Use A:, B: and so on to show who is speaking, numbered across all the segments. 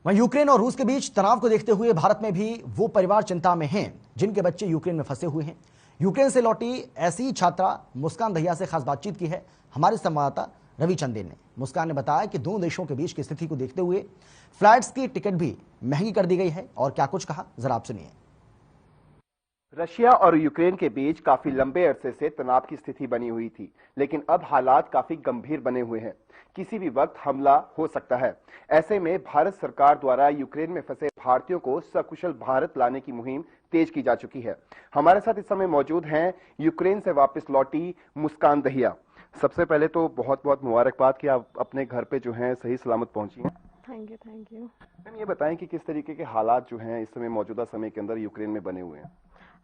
A: वहीं यूक्रेन और रूस के बीच तनाव को देखते हुए भारत में भी वो परिवार चिंता में हैं जिनके बच्चे यूक्रेन में फंसे हुए हैं। यूक्रेन से लौटी ऐसी छात्रा मुस्कान दहिया से खास बातचीत की है हमारे संवाददाता रवि चंदेल ने। मुस्कान ने बताया कि दोनों देशों के बीच की स्थिति को देखते हुए फ्लाइट्स की टिकट भी महंगी कर दी गई है और क्या कुछ कहा जरा आप सुनिए।
B: रशिया और यूक्रेन के बीच काफी लंबे अरसे से तनाव की स्थिति बनी हुई थी, लेकिन अब हालात काफी गंभीर बने हुए हैं। किसी भी वक्त हमला हो सकता है। ऐसे में भारत सरकार द्वारा यूक्रेन में फंसे भारतीयों को सकुशल भारत लाने की मुहिम तेज की जा चुकी है। हमारे साथ इस समय मौजूद हैं यूक्रेन से वापस लौटी मुस्कान दहिया। सबसे पहले तो बहुत बहुत मुबारकबाद कि आप अपने घर पे जो है सही सलामत पहुंची हैं।
C: Thank you.
B: मैम, ये बताएं कि किस तरीके के हालात जो हैं इस समय मौजूदा समय के अंदर यूक्रेन में बने हुए हैं।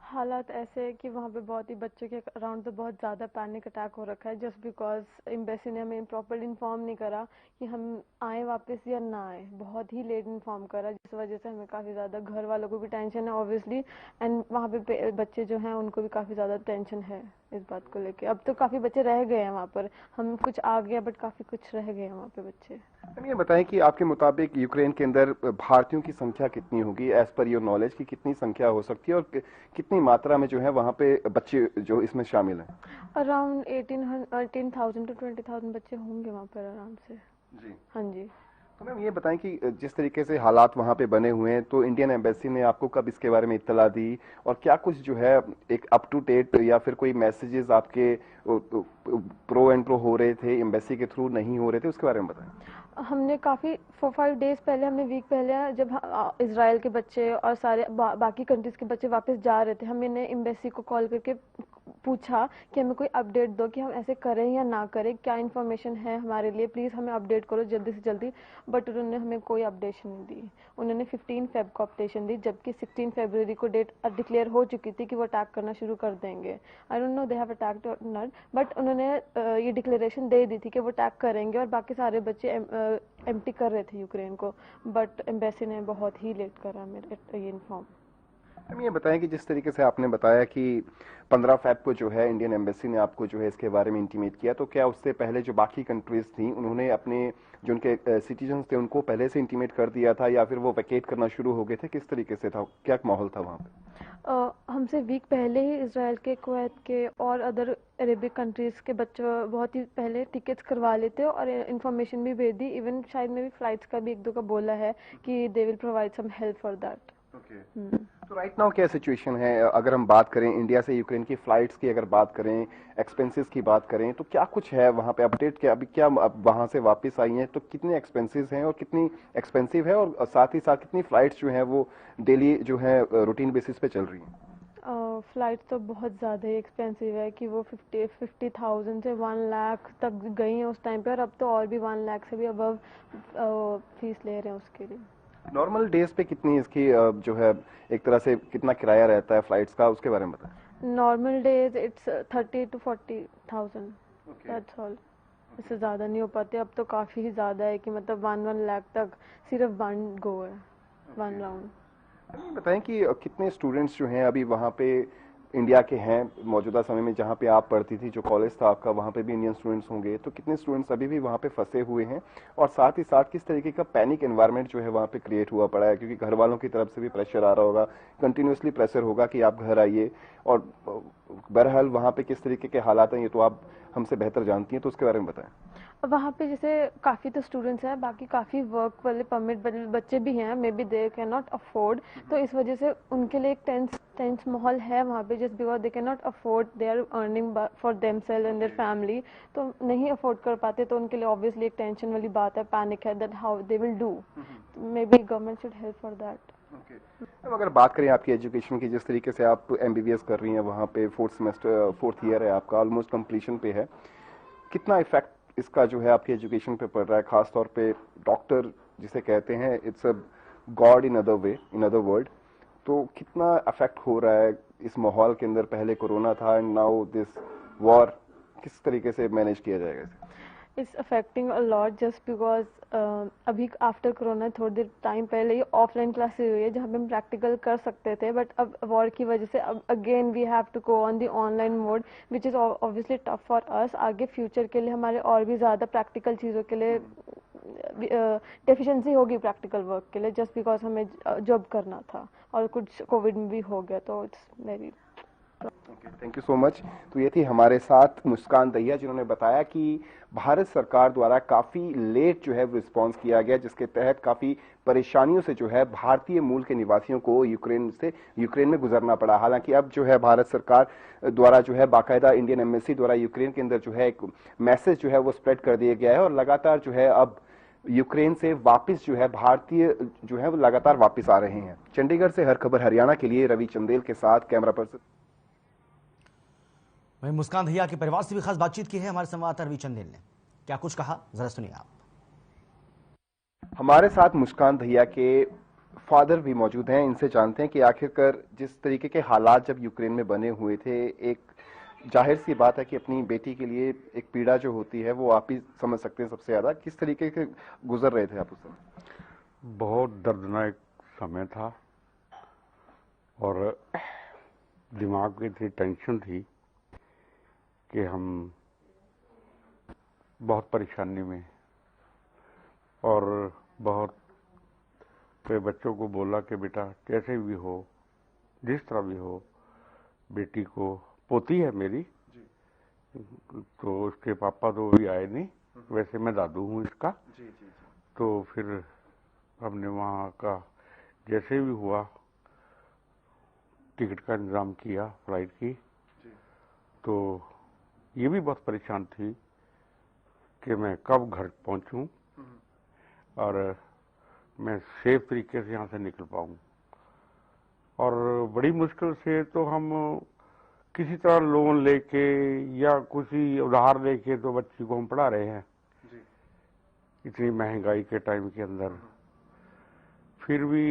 C: हालात ऐसे है कि वहाँ पे बहुत ही बच्चों के अराउंड तो बहुत ज़्यादा पैनिक अटैक हो रखा है, जस्ट बिकॉज एम्बेसी ने हमें प्रॉपर्ली इन्फॉर्म नहीं करा कि हम आए वापस या ना आए। बहुत ही लेट इन्फॉर्म करा, जिस वजह से हमें काफ़ी ज़्यादा घर वालों को भी टेंशन है ऑब्वियसली, एंड वहाँ पे बच्चे जो हैं उनको भी काफ़ी ज़्यादा टेंशन है इस बात को लेके। अब तो काफ़ी बच्चे रह गए हैं वहाँ पर, हम कुछ आ गया बट काफ़ी कुछ रह गए हैं वहाँ पे बच्चे।
B: हम ये बताएं कि आपके मुताबिक यूक्रेन के अंदर भारतीयों की संख्या कितनी होगी, एज पर योर नॉलेज की कितनी संख्या हो सकती है और कितनी मात्रा में जो है वहाँ पे बच्चे जो इसमें शामिल हैं?
C: अराउंड 18,000 to 20,000 बच्चे होंगे वहाँ पर आराम से।
B: जी
C: हाँ जी।
B: तो मैम ये बताएं कि जिस तरीके से हालात वहाँ पे बने हुए हैं, तो इंडियन एम्बेसी ने आपको कब इसके बारे में इत्तला दी और क्या कुछ जो है एक अप टू डेट या फिर कोई मैसेजेस आपके प्रो एंड प्रो हो रहे थे एम्बेसी के थ्रू, नहीं हो रहे थे, उसके बारे में बताएं।
C: हमने काफ़ी 4-5 डेज पहले, हमने वीक पहले जब इसराइल के बच्चे और सारे बाकी कंट्रीज़ के बच्चे वापस जा रहे थे, हमने एम्बेसी को कॉल करके पूछा कि हमें कोई अपडेट दो कि हम ऐसे करें या ना करें, क्या इन्फॉर्मेशन है हमारे लिए, प्लीज़ हमें अपडेट करो जल्दी से जल्दी। बट उन्होंने हमें कोई अपडेशन नहीं दी। उन्होंने 15 फेब को अपडेशन दी, जबकि 16 फरवरी को डेट डिक्लेयर हो चुकी थी कि वो अटैक करना शुरू कर देंगे। I don't know they have attacked और नॉट, बट उन्होंने ये डिक्लेरेशन दे दी थी कि वो अटैक करेंगे और बाकी सारे बच्चे एम्प्टी कर रहे थे यूक्रेन को। बट एम्बेसी ने बहुत ही लेट करा मेरे ये इन्फॉर्म।
B: हम ये बताएं कि जिस तरीके से आपने बताया कि 15 फेब को जो है इंडियन एम्बेसी ने आपको जो है इसके बारे में इंटीमेट किया, तो क्या उससे पहले जो बाकी कंट्रीज थी उन्होंने अपने जो उनके सिटीजन थे उनको पहले से इंटीमेट कर दिया था या फिर वो वैकेट करना शुरू हो गए थे? किस तरीके से था, क्या माहौल था वहाँ पे?
C: हमसे वीक पहले ही इसराइल के, कुवैत के और अदर अरेबिक कंट्रीज़ के बच्चों बहुत ही पहले टिकट्स करवा लेते और इन्फॉर्मेशन भी भेज दी। इवन शायद में भी फ्लाइट्स का भी एक दो का बोला है कि they will provide some help for that.
B: तो राइट नाउ क्या सिचुएशन है? अगर हम बात करें इंडिया से यूक्रेन की फ्लाइट्स की, अगर बात करें एक्सपेंसेस की बात करें, तो क्या कुछ है वहां पे अपडेट? क्या अभी क्या वहां से वापस आई हैं तो कितने एक्सपेंसेस हैं और कितनी एक्सपेंसिव है, और साथ ही साथ कितनी फ्लाइट्स जो हैं वो डेली जो है रूटीन बेसिस पे चल रही हैं?
C: फ्लाइट तो बहुत ज़्यादा ही एक्सपेंसिव है कि वो 50,000 से 1 लाख तक गई हैं उस टाइम पे, और अब तो और भी 1 लाख से भी अबव फीस ले रहे हैं उसके लिए।
B: नॉर्मल डेज पे कितनी इसकी जो है एक तरह से कितना किराया रहता है फ्लाइट्स का, उसके बारे में बताएं।
C: Normal days it's 30 to 40,000, that's all. इससे ज़्यादा नहीं हो पाते। अब तो काफ़ी ही ज़्यादा है कि मतलब 1 लाख तक सिर्फ वन गो है, वन राउंड।
B: बताएं कि कितने स्टूडेंट्स जो हैं अभी वहाँ पे इंडिया के हैं मौजूदा समय में, जहाँ पे आप पढ़ती थी, जो कॉलेज था आपका, वहाँ पे भी इंडियन स्टूडेंट्स होंगे, तो कितने स्टूडेंट्स अभी भी वहाँ पे फंसे हुए हैं और साथ ही साथ किस तरीके का पैनिक एनवायरनमेंट जो है वहाँ पे क्रिएट हुआ पड़ा है? क्योंकि घर वालों की तरफ से भी प्रेशर आ रहा होगा, कंटिन्यूसली प्रेशर होगा कि आप घर आइए, और बहरहाल वहाँ पे किस तरीके के हालात हैं ये तो आप हमसे बेहतर जानती हैं, तो उसके बारे में बताएं।
C: वहाँ पे जैसे काफ़ी तो स्टूडेंट्स हैं, बाकी काफ़ी वर्क वाले परमिट बच्चे भी हैं, may be they can not afford, तो इस वजह से उनके लिए एक टेंस माहौल है वहाँ पे, just because they can not afford, they are earning for themselves and their family, तो नहीं अफोर्ड कर पाते, तो उनके लिए ऑब्वियसली एक टेंशन वाली बात है, पैनिक है that how they will do. May be government should help for that.
B: अब अगर बात करें आपकी एजुकेशन की, जिस तरीके से आप एमबीबीएस कर रही हैं, वहाँ पे 4th ईयर है आपका, ऑलमोस्ट कंप्लीशन पे है, कितना इफेक्ट इसका जो है आपकी एजुकेशन पे पड़ रहा है? खास तौर पे डॉक्टर जिसे कहते हैं, it's a God in other way, in other world, तो कितना अफेक्ट हो रहा है इस माहौल के अंदर? पहले कोरोना था एंड नाउ दिस वॉर, किस तरीके से मैनेज किया जाएगा इसे?
C: It's affecting a lot just because अभी आफ्टर कोरोना थोड़ी देर टाइम पहले ही ऑफलाइन क्लासेस हुई है जहाँ पे हम प्रैक्टिकल कर सकते थे, बट अब वॉर की वजह से अब again we have to go on the online mode, which is obviously tough for us. आगे फ्यूचर के लिए हमारे और भी ज़्यादा प्रैक्टिकल चीज़ों के लिए डेफिशिएंसी होगी प्रैक्टिकल वर्क के लिए, जस्ट बिकॉज हमें जॉब करना था और कुछ कोविड में भी हो गया, तो it's very.
B: Thank you so much. तो ये थी हमारे साथ मुस्कान दहिया, जिन्होंने बताया कि भारत सरकार द्वारा काफी लेट जो है रिस्पांस किया गया, जिसके तहत काफी परेशानियों से जो है भारतीय मूल के निवासियों को यूक्रेन में गुजरना पड़ा। हालांकि अब जो है भारत सरकार द्वारा जो है बाकायदा इंडियन एम्बेसी द्वारा यूक्रेन के अंदर जो है एक मैसेज जो है वो स्प्रेड कर दिया गया है और लगातार जो है अब यूक्रेन से वापस जो है भारतीय जो है वो लगातार वापस आ रहे हैं। चंडीगढ़ से हर खबर हरियाणा के लिए रवि चंदेल के साथ कैमरा पर्सन।
A: वहीं मुस्कान दहिया के परिवार से भी खास बातचीत की है हमारे संवाददाता रवि चंदेल ने। क्या कुछ कहा, जरा सुनिए आप।
B: हमारे साथ मुस्कान दहिया के फादर भी मौजूद हैं। इनसे जानते हैं कि आखिरकार जिस तरीके के हालात जब यूक्रेन में बने हुए थे, एक जाहिर सी बात है कि अपनी बेटी के लिए एक पीड़ा जो होती है वो आप ही समझ सकते हैं सबसे ज्यादा। किस तरीके के गुजर रहे थे आप उस समय?
D: बहुत दर्दनाक समय था और दिमाग में इतनी टेंशन थी कि हम बहुत परेशानी में, और बहुत फिर बच्चों को बोला कि बेटा कैसे भी हो, जिस तरह भी हो, बेटी को, पोती है मेरी, तो उसके पापा तो भी आए नहीं, वैसे मैं दादू हूँ इसका। तो फिर हमने वहाँ का जैसे भी हुआ टिकट का इंतजाम किया फ्लाइट की। तो ये भी बहुत परेशान थी कि मैं कब घर पहुंचूं और मैं सेफ तरीके से यहाँ से निकल पाऊं। और बड़ी मुश्किल से तो हम किसी तरह लोन लेके या कुछ उधार लेके तो बच्ची को हम पढ़ा रहे हैं इतनी महंगाई के टाइम के अंदर। फिर भी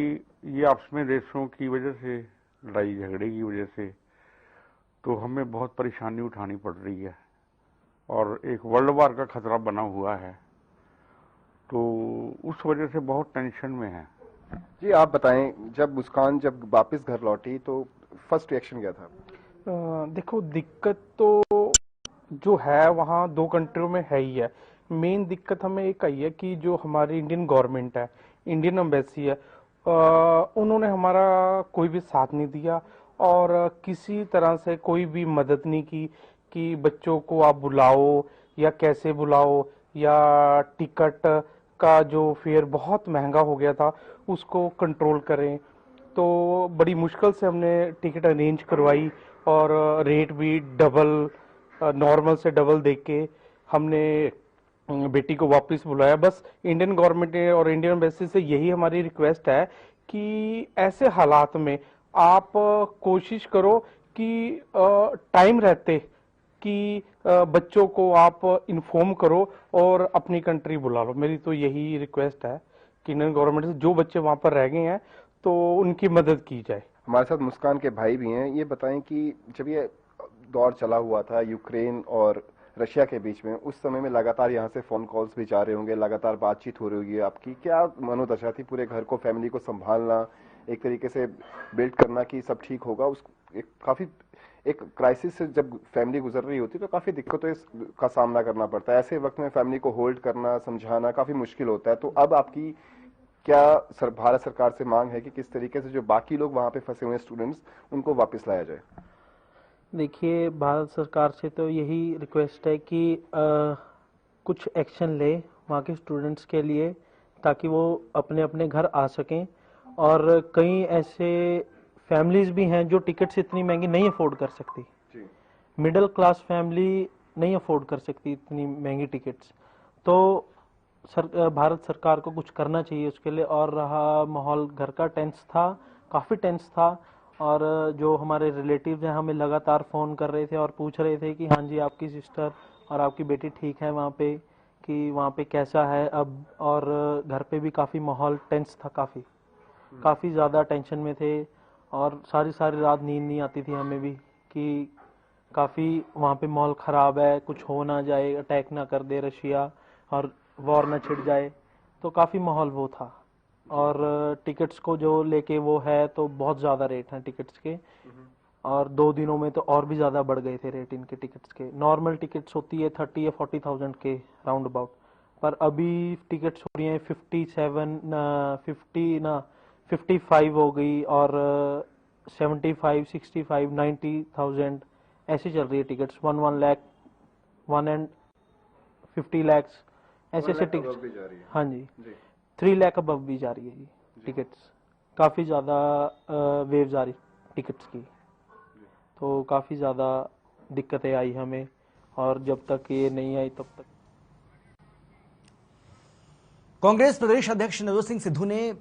D: ये आपस में देशों की वजह से, लड़ाई झगड़े की वजह से, तो हमें बहुत परेशानी उठानी पड़ रही है और एक वर्ल्ड वार का खतरा बना हुआ है, तो उस वजह से बहुत टेंशन में है।
B: जी आप बताएं, जब मुस्कान जब वापस घर लौटी तो फर्स्ट रिएक्शन क्या था?
E: देखो, दिक्कत तो जो है वहाँ दो कंट्रियों में है ही है। मेन दिक्कत हमें एक आई है कि जो हमारी इंडियन गवर्नमेंट है, इंडियन एम्बेसी है, उन्होंने हमारा कोई भी साथ नहीं दिया और किसी तरह से कोई भी मदद नहीं की कि बच्चों को आप बुलाओ या कैसे बुलाओ, या टिकट का जो फेयर बहुत महंगा हो गया था उसको कंट्रोल करें। तो बड़ी मुश्किल से हमने टिकट अरेंज करवाई और रेट भी डबल, नॉर्मल से डबल देख के हमने बेटी को वापस बुलाया। बस इंडियन गवर्नमेंट और इंडियन एम्बेसी से यही हमारी रिक्वेस्ट है कि ऐसे हालात में आप कोशिश करो कि टाइम रहते कि बच्चों को आप इन्फॉर्म करो और अपनी कंट्री बुला लो। मेरी तो यही रिक्वेस्ट है कि इंडियन गवर्नमेंट से जो बच्चे वहां पर रह गए हैं तो उनकी मदद की जाए।
B: हमारे साथ मुस्कान के भाई भी हैं। ये बताएं कि जब ये दौर चला हुआ था यूक्रेन और रशिया के बीच में, उस समय में लगातार यहाँ से फोन कॉल्स भी जा रहे होंगे, लगातार बातचीत हो रही होगी आपकी, क्या मनोदशा थी? पूरे घर को, फैमिली को संभालना, एक तरीके से बिल्ड करना कि सब ठीक होगा, उस एक क्राइसिस से जब फैमिली गुजर रही होती तो काफी दिक्कतों का सामना करना पड़ता है। ऐसे वक्त में फैमिली को होल्ड करना, समझाना काफी मुश्किल होता है। तो अब आपकी क्या भारत सरकार से मांग है कि किस तरीके से जो बाकी लोग वहां पे फंसे हुए हैं स्टूडेंट्स, उनको वापस लाया जाए?
F: देखिए, भारत सरकार से तो यही रिक्वेस्ट है कि कुछ एक्शन ले वहाँ के स्टूडेंट्स के लिए, ताकि वो अपने अपने घर आ सकें। और कई ऐसे फैमिलीज भी हैं जो टिकट्स इतनी महंगी नहीं अफोर्ड कर सकती। मिडिल क्लास फैमिली नहीं अफोर्ड कर सकती इतनी महंगी टिकट्स। तो भारत सरकार को कुछ करना चाहिए उसके लिए। और रहा माहौल घर का, टेंस था, काफ़ी टेंस था। और जो हमारे रिलेटिव्स हैं हमें लगातार फ़ोन कर रहे थे और पूछ रहे थे कि हाँ जी आपकी सिस्टर और आपकी बेटी ठीक है वहाँ पे, कि वहाँ पे कैसा है अब। और घर पे भी काफ़ी माहौल टेंस था, काफ़ी ज़्यादा टेंशन में थे और सारी रात नींद नहीं आती थी हमें भी कि काफ़ी वहाँ पे माहौल ख़राब है, कुछ हो ना जाए, अटैक ना कर दे रशिया और वॉर ना छिड़ जाए। तो काफ़ी माहौल वो था। और टिकट्स को जो लेके वो है तो बहुत ज़्यादा रेट हैं टिकट्स के, और 2 दिनों में तो और भी ज़्यादा बढ़ गए थे रेट इनके टिकट्स के। नॉर्मल टिकट्स होती है 30 या 40,000 के राउंड अबाउट, पर अभी टिकट्स हो रही हैं 55 हो गई और 75, 65, 90,000 ऐसे चल रही है टिकट्स। 1 लाख 150 लैक्स ऐसे ऐसे टिकट्स। हाँ जी 3 लाख अबव भी जा रही है जी टिकट्स। काफ़ी ज़्यादा वेव्स आ रही टिकट्स की, तो काफ़ी ज़्यादा दिक्कतें आई हमें, और जब तक ये नहीं आई तब तक।
A: कांग्रेस प्रदेश अध्यक्ष नवजोत सिंह सिद्धू ने